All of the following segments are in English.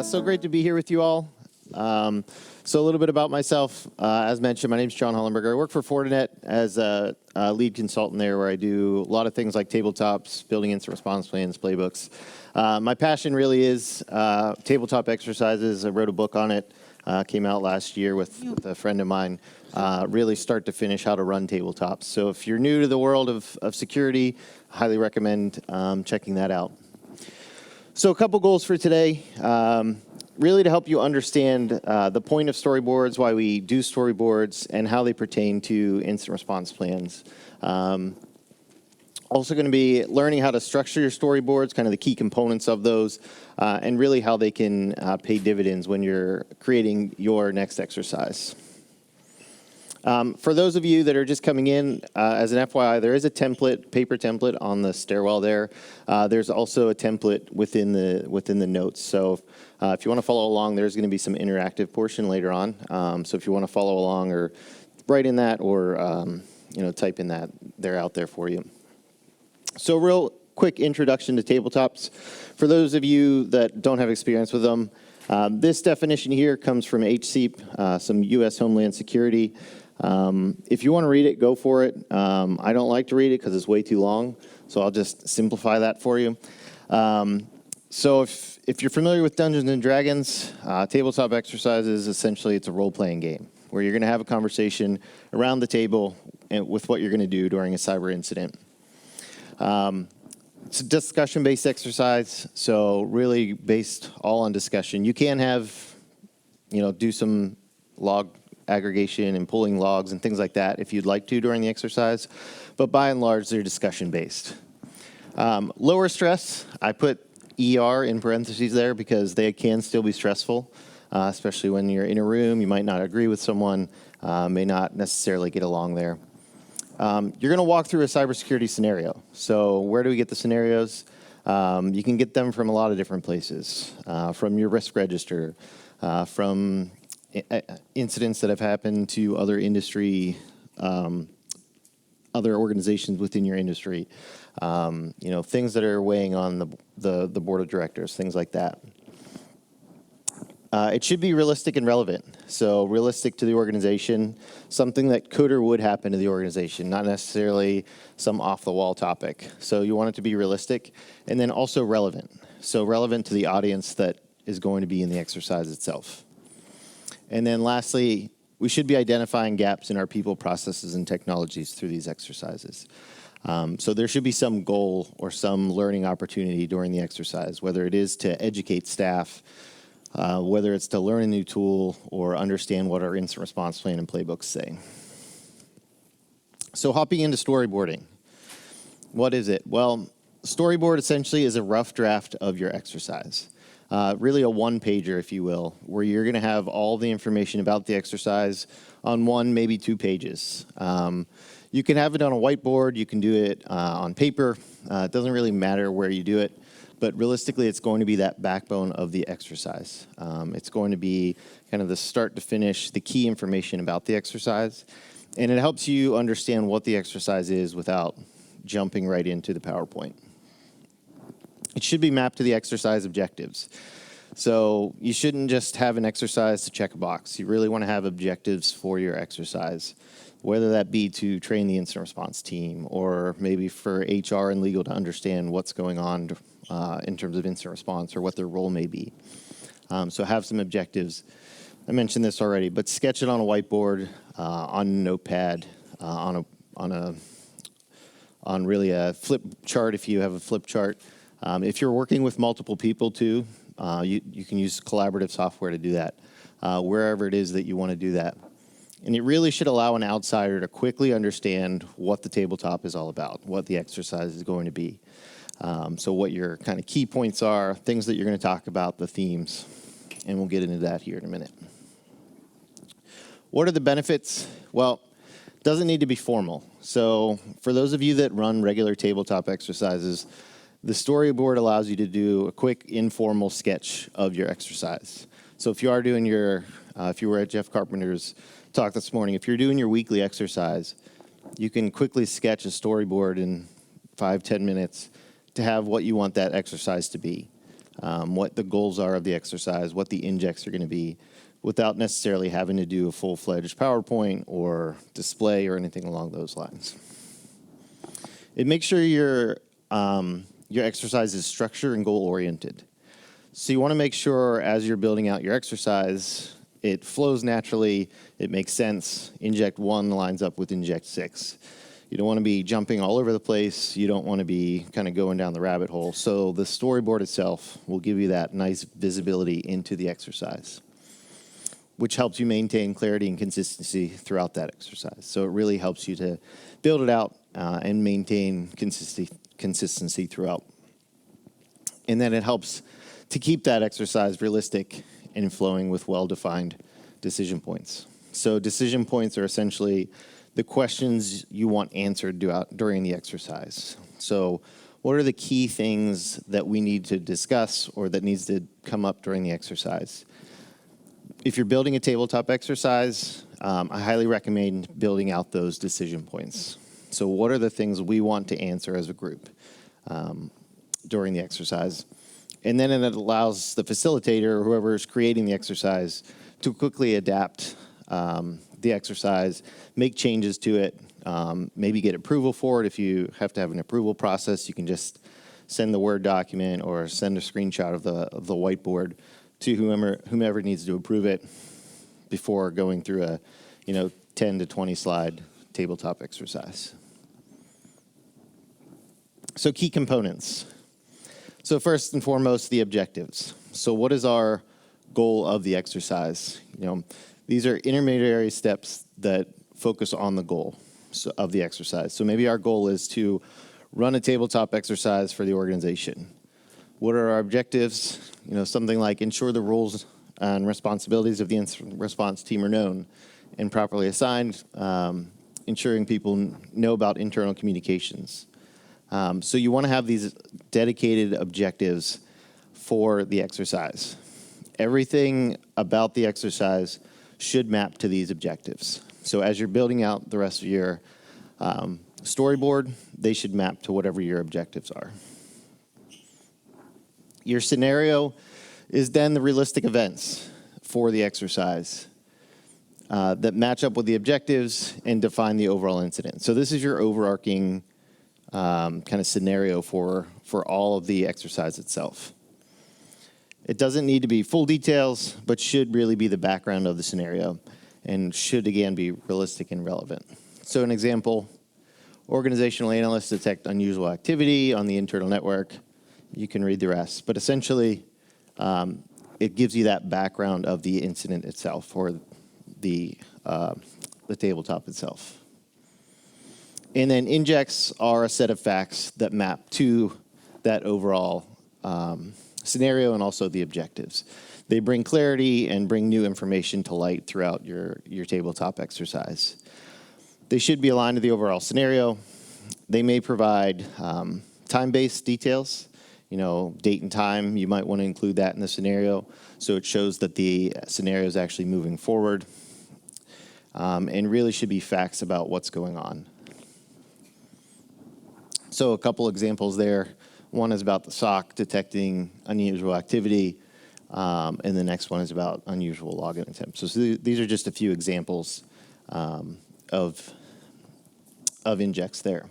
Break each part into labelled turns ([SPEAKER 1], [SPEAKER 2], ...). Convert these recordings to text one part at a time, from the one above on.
[SPEAKER 1] So great to be here with you all. So a little bit about myself. As mentioned, my name is John Hollenberger. I work for Fortinet as a lead consultant there, where I do a lot of things like tabletops, building incident response plans, playbooks. My passion really is tabletop exercises. I wrote a book on it. Came out last year with a friend of mine. Really start to finish how to run tabletops. So if you're new to the world of security, I highly recommend checking that out. So a couple goals for today. Really to help you understand the point of storyboards, why we do storyboards, and how they pertain to incident response plans. Also going to be learning how to structure your storyboards, kind of the key components of those, and really how they can pay dividends when you're creating your next exercise. For those of you that are just coming in, as an FYI, there is a template, paper template on the stairwell there. There's also a template within the notes. So if you want to follow along, there's going to be some interactive portion later on. So if you want to follow along or write in that or type in that, they're out there for you. So real quick introduction to tabletops. For those of you that don't have experience with them, this definition here comes from HCEP, some U.S. Homeland Security. If you want to read it, go for it. I don't like to read it because it's way too long, so I'll just simplify that for you. So if you're familiar with Dungeons and Dragons, tabletop exercises, essentially it's a role-playing game where you're going to have a conversation around the table with what you're going to do during a cyber incident. It's a discussion-based exercise, so really based all on discussion. You can have, do some log aggregation and pulling logs and things like that if you'd like to during the exercise, but by and large, they're discussion-based. Lower stress, I put ER in parentheses there because they can still be stressful, especially when you're in a room. You might not agree with someone, may not necessarily get along there. You're going to walk through a cybersecurity scenario. So where do we get the scenarios? You can get them from a lot of different places, from your risk register, from incidents that have happened to other industry, other organizations within your industry, things that are weighing on the board of directors, things like that. It should be realistic and relevant. So realistic to the organization, something that could or would happen to the organization, not necessarily some off-the-wall topic. So you want it to be realistic, and then also relevant. So relevant to the audience that is going to be in the exercise itself. And then lastly, we should be identifying gaps in our people, processes, and technologies through these exercises. So there should be some goal or some learning opportunity during the exercise, whether it is to educate staff, whether it's to learn a new tool or understand what our incident response plan and playbooks say. So hopping into storyboarding. What is it? Well, storyboard essentially is a rough draft of your exercise. Really a one-pager, if you will, where you're going to have all the information about the exercise on one, maybe 2 pages. You can have it on a whiteboard. You can do it on paper. It doesn't really matter where you do it. But realistically, it's going to be that backbone of the exercise. It's going to be kind of the start to finish, the key information about the exercise. And it helps you understand what the exercise is without jumping right into the PowerPoint. It should be mapped to the exercise objectives. So you shouldn't just have an exercise to check a box. You really want to have objectives for your exercise, whether that be to train the incident response team or maybe for HR and legal to understand what's going on in terms of incident response or what their role may be. So have some objectives. I mentioned this already, but sketch it on a whiteboard, on a notepad, on really a flip chart if you have a flip chart. If you're working with multiple people too, you can use collaborative software to do that, wherever it is that you want to do that. And it really should allow an outsider to quickly understand what the tabletop is all about, what the exercise is going to be. So what your kind of key points are, things that you're going to talk about, the themes, and we'll get into that here in a minute. What are the benefits? Well, it doesn't need to be formal. So for those of you that run regular tabletop exercises, the storyboard allows you to do a quick informal sketch of your exercise. So if you are doing if you were at Jeff Carpenter's talk this morning, if you're doing your weekly exercise, you can quickly sketch a storyboard in 5-10 minutes to have what you want that exercise to be. what the goals are of the exercise, what the injects are going to be, without necessarily having to do a full-fledged PowerPoint or display or anything along those lines. And make sure your exercise is structured and goal-oriented. So you want to make sure as you're building out your exercise, it flows naturally, it makes sense. Inject 1 lines up with inject 6. You don't want to be jumping all over the place. You don't want to be kind of going down the rabbit hole. So the storyboard itself will give you that nice visibility into the exercise, which helps you maintain clarity and consistency throughout that exercise. So it really helps you to build it out and maintain consistency throughout. And then it helps to keep that exercise realistic and flowing with well-defined decision points. So decision points are essentially the questions you want answered during the exercise. So what are the key things that we need to discuss or that needs to come up during the exercise? If you're building a tabletop exercise, I highly recommend building out those decision points. So what are the things we want to answer as a group during the exercise? And then it allows the facilitator or whoever is creating the exercise to quickly adapt the exercise, make changes to it, maybe get approval for it. If you have to have an approval process, you can just send the Word document or send a screenshot of the whiteboard to whomever needs to approve it before going through a 10 to 20 slide tabletop exercise. So key components. So first and foremost, the objectives. So what is our goal of the exercise? These are intermediary steps that focus on the goal of the exercise. So maybe our goal is to run a tabletop exercise for the organization. What are our objectives? Something like ensure the roles and responsibilities of the incident response team are known and properly assigned, ensuring people know about internal communications. So you want to have these dedicated objectives for the exercise. Everything about the exercise should map to these objectives. So as you're building out the rest of your storyboard, they should map to whatever your objectives are. Your scenario is then the realistic events for the exercise that match up with the objectives and define the overall incident. So this is your overarching kind of scenario for all of the exercise itself. It doesn't need to be full details, but should really be the background of the scenario and should, again, be realistic and relevant. So an example, organizational analysts detect unusual activity on the internal network. You can read the rest. But essentially, it gives you that background of the incident itself or the tabletop itself. And then injects are a set of facts that map to that overall scenario and also the objectives. They bring clarity and bring new information to light throughout your tabletop exercise. They should be aligned to the overall scenario. They may provide time-based details, date and time. You might want to include that in the scenario so it shows that the scenario is actually moving forward. And really should be facts about what's going on. So a couple examples there. One is about the SOC detecting unusual activity, and the next one is about unusual login attempts. So these are just a few examples of injects there.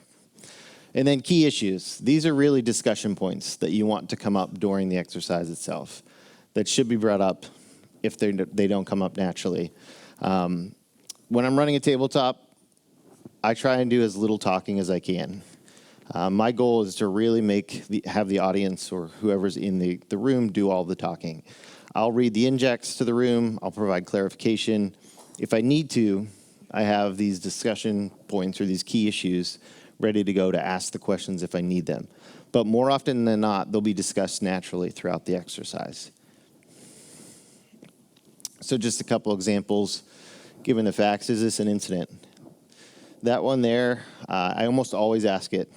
[SPEAKER 1] And then key issues. These are really discussion points that you want to come up during the exercise itself that should be brought up if they don't come up naturally. When I'm running a tabletop, I try and do as little talking as I can. My goal is to really have the audience or whoever's in the room do all the talking. I'll read the injects to the room. I'll provide clarification. If I need to, I have these discussion points or these key issues ready to go to ask the questions if I need them. But more often than not, they'll be discussed naturally throughout the exercise. So just a couple examples. Given the facts, is this an incident? That one there, I almost always ask it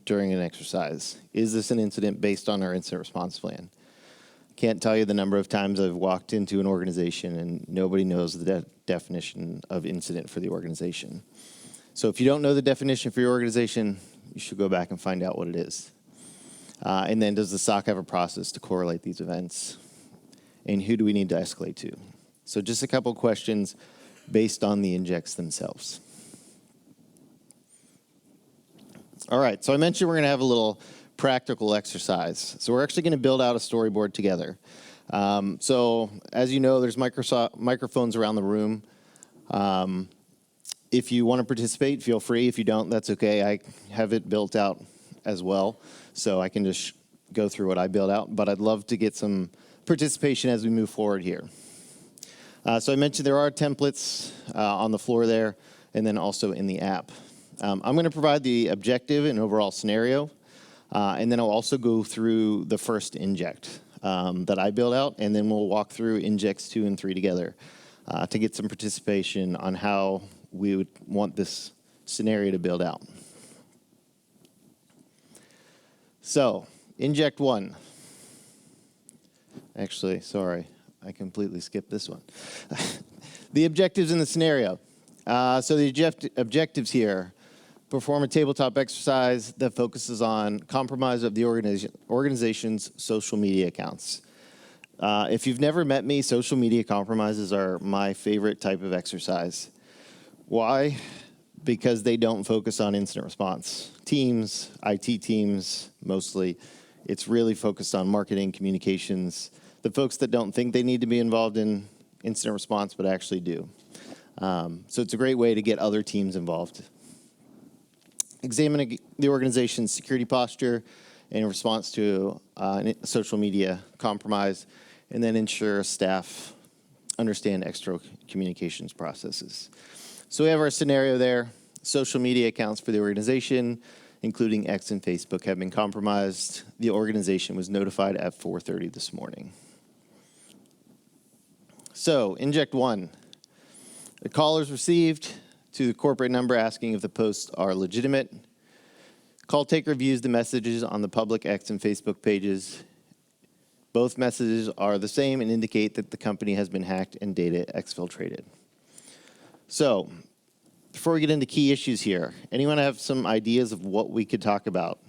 [SPEAKER 1] during an exercise. Is this an incident based on our incident response plan? Can't tell you the number of times I've walked into an organization and nobody knows the definition of incident for the organization. So if you don't know the definition for your organization, you should go back and find out what it is. And then does the SOC have a process to correlate these events? And who do we need to escalate to? So just a couple questions based on the injects themselves. All right, so I mentioned we're going to have a little practical exercise. So we're actually going to build out a storyboard together. So as you know, there's microphones around the room. If you want to participate, feel free. If you don't, that's okay. I have it built out as well, so I can just go through what I built out. But I'd love to get some participation as we move forward here. So I mentioned there are templates on the floor there, and then also in the app. I'm going to provide the objective and overall scenario, and then I'll also go through the first inject that I built out, and then we'll walk through injects 2 and 3 together to get some participation on how we would want this scenario to build out. So, inject 1. Actually, sorry, I completely skipped this one. The objectives in the scenario. So the objectives here: perform a tabletop exercise that focuses on compromise of the organization's social media accounts. If you've never met me, social media compromises are my favorite type of exercise. Why? Because they don't focus on incident response. Teams, IT teams mostly, it's really focused on marketing, communications, the folks that don't think they need to be involved in incident response but actually do. So it's a great way to get other teams involved. Examine the organization's security posture in response to social media compromise, and then ensure staff understand external communications processes. So we have our scenario there. Social media accounts for the organization, including X and Facebook, have been compromised. The organization was notified at 4:30 this morning. So, inject 1. A call is received to the corporate number asking if the posts are legitimate. Call taker views the messages on the public X and Facebook pages. Both messages are the same and indicate that the company has been hacked and data exfiltrated. So, before we get into key issues here, anyone have some ideas of what we could talk about?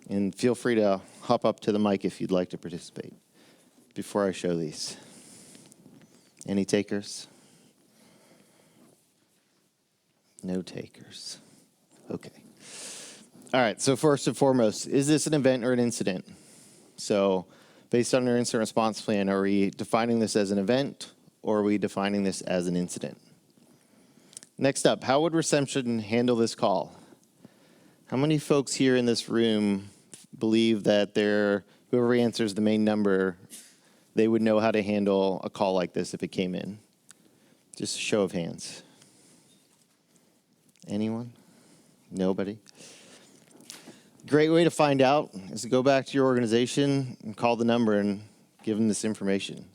[SPEAKER 1] And feel free to hop up to the mic if you'd like to participate before I show these. Any takers? No takers. Okay. All right, so first and foremost, is this an event or an incident? So based on our incident response plan, are we defining this as an event or are we defining this as an incident? Next up, how would reception handle this call? How many folks here in this room believe that whoever answers the main number, they would know how to handle a call like this if it came in? Just a show of hands. Anyone? Nobody? Great way to find out is to go back to your organization and call the number and give them this information.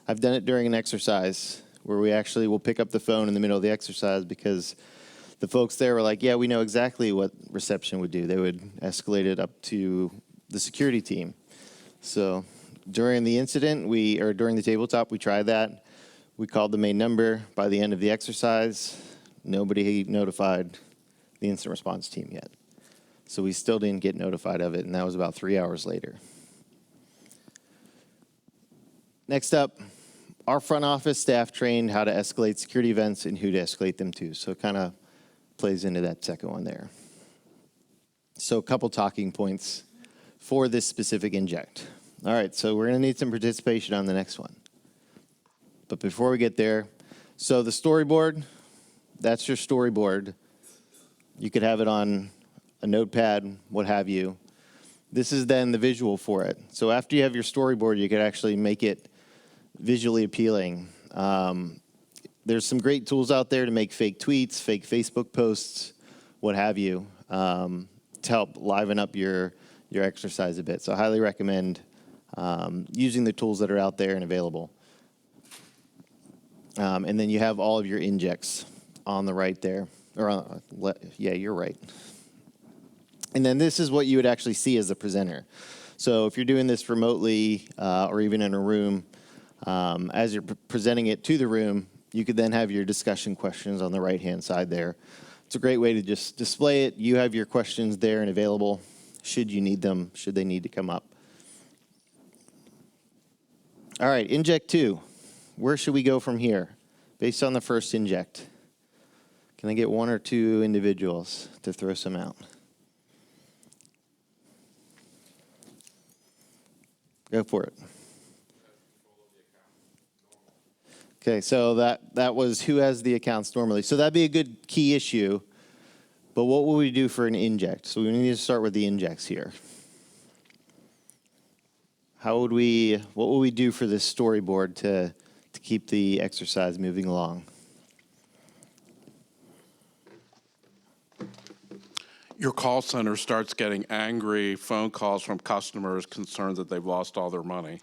[SPEAKER 1] I've done it during an exercise where we actually will pick up the phone in the middle of the exercise because the folks there were like, yeah, we know exactly what reception would do. They would escalate it up to the security team. So during the incident, during the tabletop, we tried that. We called the main number. By the end of the exercise, nobody notified the incident response team yet. So we still didn't get notified of it, and that was about 3 hours later. Next up, our front office staff trained how to escalate security events and who to escalate them to. So it kind of plays into that second one there. So a couple talking points for this specific inject. All right, so we're going to need some participation on the next one. But before we get there, so the storyboard, that's your storyboard. You could have it on a notepad, what have you. This is then the visual for it. So after you have your storyboard, you could actually make it visually appealing. There's some great tools out there to make fake tweets, fake Facebook posts, what have you, to help liven up your exercise a bit. So I highly recommend using the tools that are out there and available. And then you have all of your injects on the right there. Yeah, you're right. And then this is what you would actually see as a presenter. So if you're doing this remotely or even in a room, as you're presenting it to the room, you could then have your discussion questions on the right-hand side there. It's a great way to just display it. You have your questions there and available, should you need them, should they need to come up. All right, inject 2. Where should we go from here based on the first inject? Can I get 1 or 2 individuals to throw some out? Go for it. Okay, so that was who has the accounts normally. So that'd be a good key issue. But what will we do for an inject? So we need to start with the injects here. What would we do for this storyboard to keep the exercise moving along?
[SPEAKER 2] Your call center starts getting angry phone calls from customers concerned that they've lost all their money.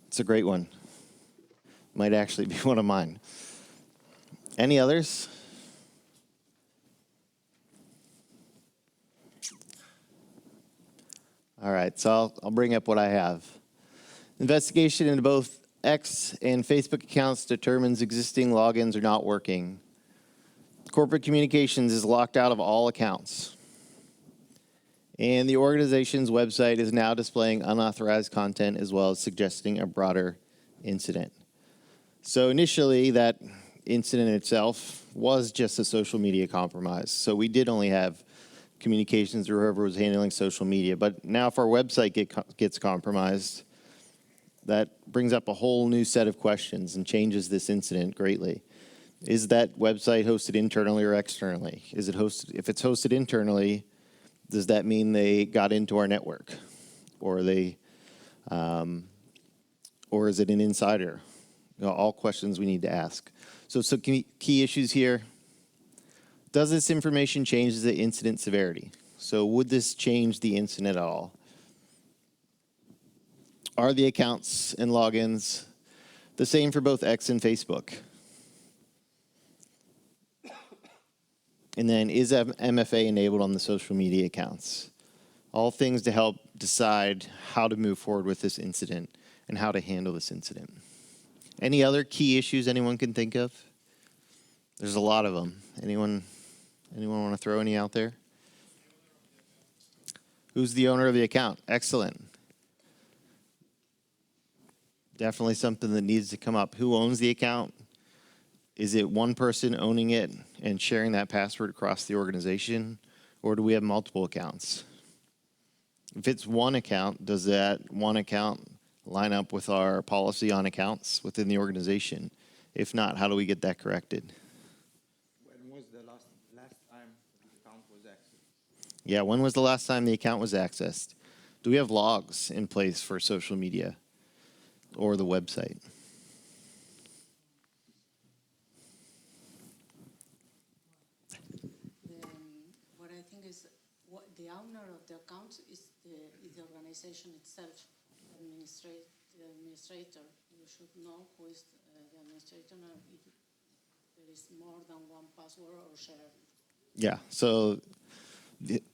[SPEAKER 1] It's a great one. Might actually be one of mine. Any others? All right, so I'll bring up what I have. Investigation into both X and Facebook accounts determines existing logins are not working. Corporate communications is locked out of all accounts. And the organization's website is now displaying unauthorized content as well as suggesting a broader incident. So initially, that incident itself was just a social media compromise. So we did only have communications or whoever was handling social media. But now if our website gets compromised, that brings up a whole new set of questions and changes this incident greatly. Is that website hosted internally or externally? Is it hosted? If it's hosted internally, does that mean they got into our network, or or is it an insider? All questions we need to ask. So some key issues here. Does this information change the incident severity? So would this change the incident at all? Are the accounts and logins the same for both X and Facebook? And then is MFA enabled on the social media accounts? All things to help decide how to move forward with this incident and how to handle this incident. Any other key issues anyone can think of? There's a lot of them. Anyone want to throw any out there? Who's the owner of the account? Excellent. Definitely something that needs to come up. Who owns the account? Is it one person owning it and sharing that password across the organization? Or do we have multiple accounts? If it's one account, does that one account line up with our policy on accounts within the organization? If not, how do we get that corrected?
[SPEAKER 3] When was the last time the account was accessed?
[SPEAKER 1] Yeah, when was the last time the account was accessed? Do we have logs in place for social media or the website?
[SPEAKER 4] What I think is what the owner of the account is the organization itself, the administrator. You should know who is the administrator and if there is more than one password or shared.
[SPEAKER 1] Yeah, so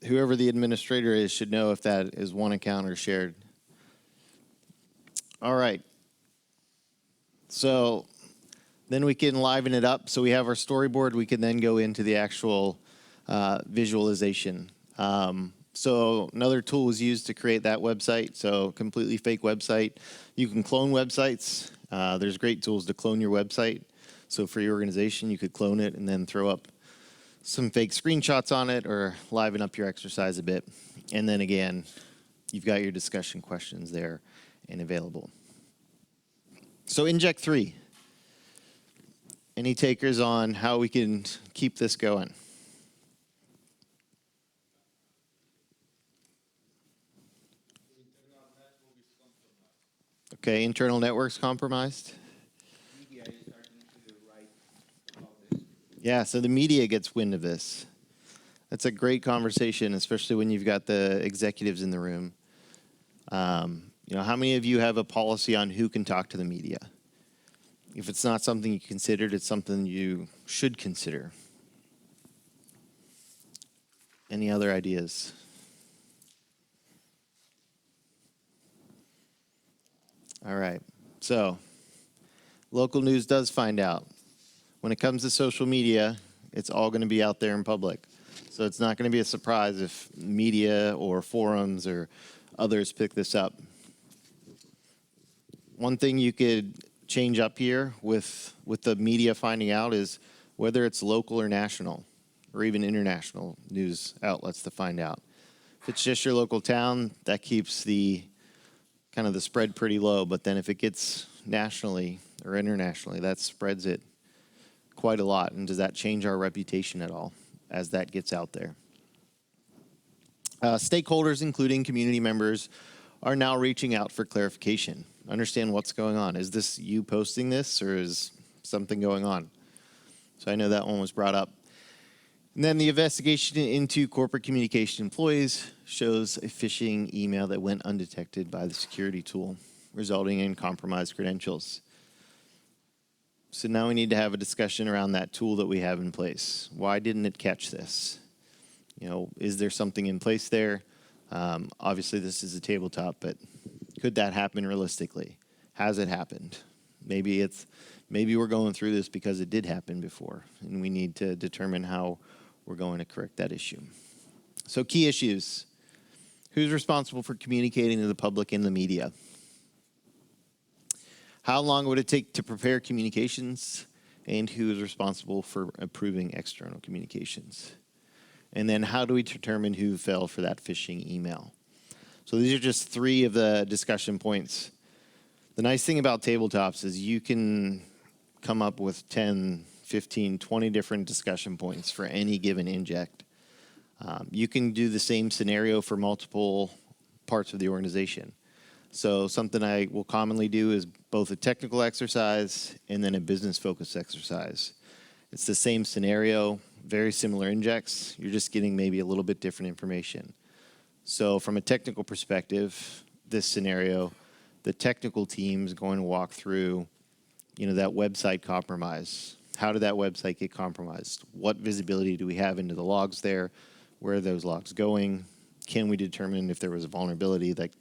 [SPEAKER 1] whoever the administrator is should know if that is one account or shared. All right. So then we can liven it up. So we have our storyboard. We can then go into the actual visualization. So another tool was used to create that website. So completely fake website. You can clone websites. There's great tools to clone your website. So for your organization, you could clone it and then throw up some fake screenshots on it or liven up your exercise a bit. And then again, you've got your discussion questions there and available. So inject 3. Any takers on how we can keep this going? Okay, internal networks compromised.
[SPEAKER 3] Media is starting to write about this.
[SPEAKER 1] Yeah, so the media gets wind of this. That's a great conversation, especially when you've got the executives in the room. How many of you have a policy on who can talk to the media? If it's not something you considered, it's something you should consider. Any other ideas? All right, so local news does find out. When it comes to social media, it's all going to be out there in public. So it's not going to be a surprise if media or forums or others pick this up. One thing you could change up here with the media finding out is whether it's local or national or even international news outlets to find out. If it's just your local town, that keeps the kind of the spread pretty low, but then if it gets nationally or internationally, that spreads it quite a lot. And does that change our reputation at all as that gets out there? Stakeholders, including community members, are now reaching out for clarification. Understand what's going on. Is this you posting this, or is something going on? So I know that one was brought up. And then the investigation into corporate communication employees shows a phishing email that went undetected by the security tool, resulting in compromised credentials. So now we need to have a discussion around that tool that we have in place. Why didn't it catch this? You know, is there something in place there? Obviously, this is a tabletop, but could that happen realistically? Has it happened? Maybe we're going through this because it did happen before, and we need to determine how we're going to correct that issue. So key issues. Who's responsible for communicating to the public and the media? How long would it take to prepare communications? And who is responsible for approving external communications? And then how do we determine who fell for that phishing email? So these are just 3 of the discussion points. The nice thing about tabletops is you can come up with 10, 15, 20 different discussion points for any given inject. You can do the same scenario for multiple parts of the organization. So something I will commonly do is both a technical exercise and then a business focus exercise. It's the same scenario, very similar injects. You're just getting maybe a little bit different information. So from a technical perspective, this scenario, the technical team is going to walk through, that website compromise. How did that website get compromised? What visibility do we have into the logs there? Where are those logs going? Can we determine if there was a vulnerability that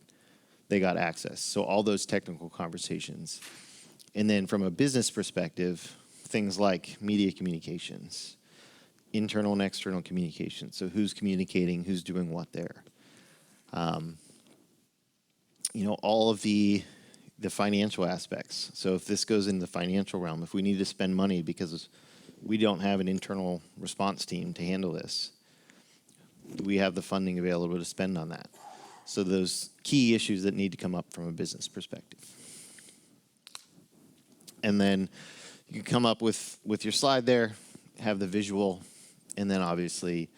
[SPEAKER 1] they got access? So all those technical conversations. And then from a business perspective, things like media communications, internal and external communications. So who's communicating, who's doing what there? All of the financial aspects. So if this goes in the financial realm, if we need to spend money because we don't have an internal response team to handle this, do we have the funding available to spend on that? So those key issues that need to come up from a business perspective. And then you can come up with your slide there, have the visual, and then obviously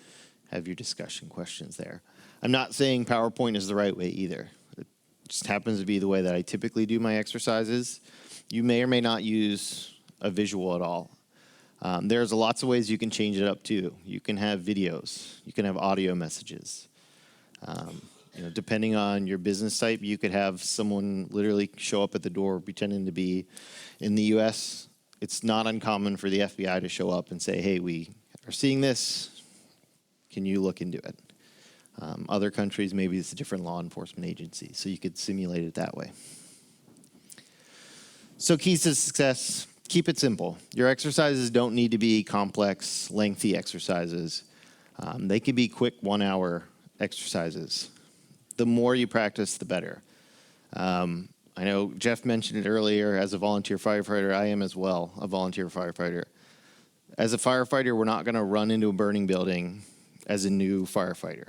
[SPEAKER 1] have your discussion questions there. I'm not saying PowerPoint is the right way either. It just happens to be the way that I typically do my exercises. You may or may not use a visual at all. There's lots of ways you can change it up too. You can have videos. You can have audio messages. Depending on your business type, you could have someone literally show up at the door pretending to be in the U.S. It's not uncommon for the FBI to show up and say, hey, we are seeing this. Can you look into it? Other countries, maybe it's a different law enforcement agency, so you could simulate it that way. So keys to success, keep it simple. Your exercises don't need to be complex, lengthy exercises. They can be quick 1-hour exercises. The more you practice, the better. I know Jeff mentioned it earlier. As a volunteer firefighter, I am as well a volunteer firefighter. As a firefighter, we're not going to run into a burning building as a new firefighter.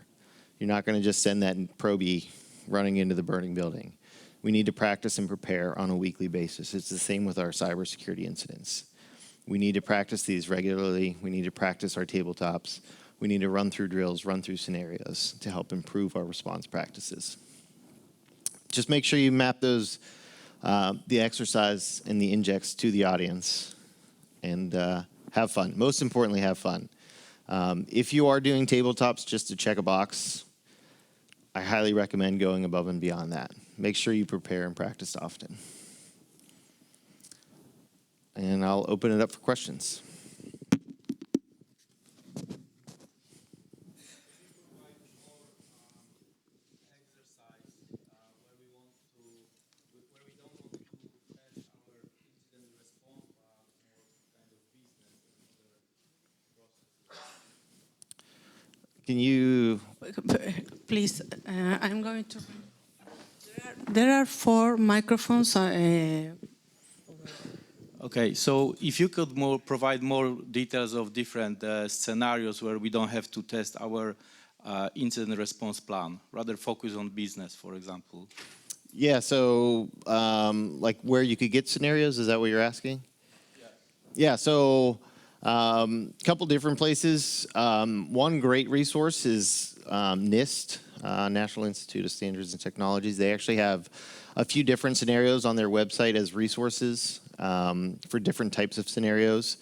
[SPEAKER 1] You're not going to just send that probie running into the burning building. We need to practice and prepare on a weekly basis. It's the same with our cybersecurity incidents. We need to practice these regularly. We need to practice our tabletops. We need to run through drills, run through scenarios to help improve our response practices. Just make sure you map those, the exercise and the injects to the audience, and have fun. Most importantly, have fun. If you are doing tabletops just to check a box, I highly recommend going above and beyond that. Make sure you prepare and practice often. And I'll open it up for questions. Can you?
[SPEAKER 4] Please, I'm going to. There are 4 microphones.
[SPEAKER 5] Okay, so if you could provide more details of different scenarios where we don't have to test our incident response plan, rather focus on business, for example.
[SPEAKER 1] Yeah, so like where you could get scenarios, is that what you're asking? Yeah, so a couple different places. One great resource is NIST, National Institute of Standards and Technologies. They actually have a few different scenarios on their website as resources for different types of scenarios.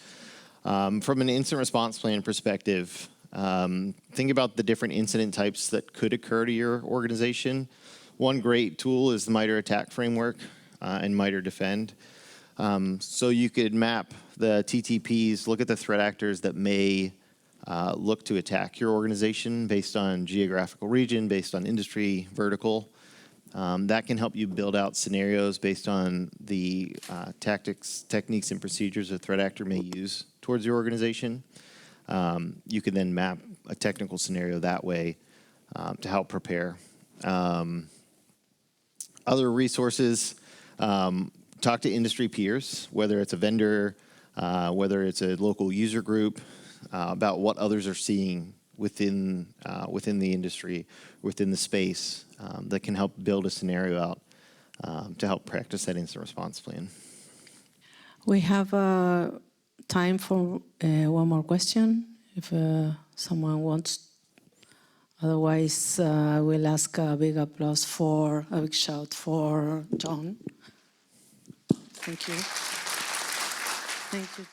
[SPEAKER 1] From an incident response plan perspective, think about the different incident types that could occur to your organization. One great tool is the MITRE ATT&CK framework and MITRE DEFEND. So you could map the TTPs, look at the threat actors that may look to attack your organization based on geographical region, based on industry vertical. That can help you build out scenarios based on the tactics, techniques, and procedures a threat actor may use towards your organization. You can then map a technical scenario that way to help prepare. Other resources, talk to industry peers, whether it's a vendor, whether it's a local user group, about what others are seeing within the industry, within the space, that can help build a scenario out to help practice that incident response plan.
[SPEAKER 4] We have time for one more question, if someone wants. Otherwise, I will ask a big applause for, a big shout for John. Thank you. Thank you.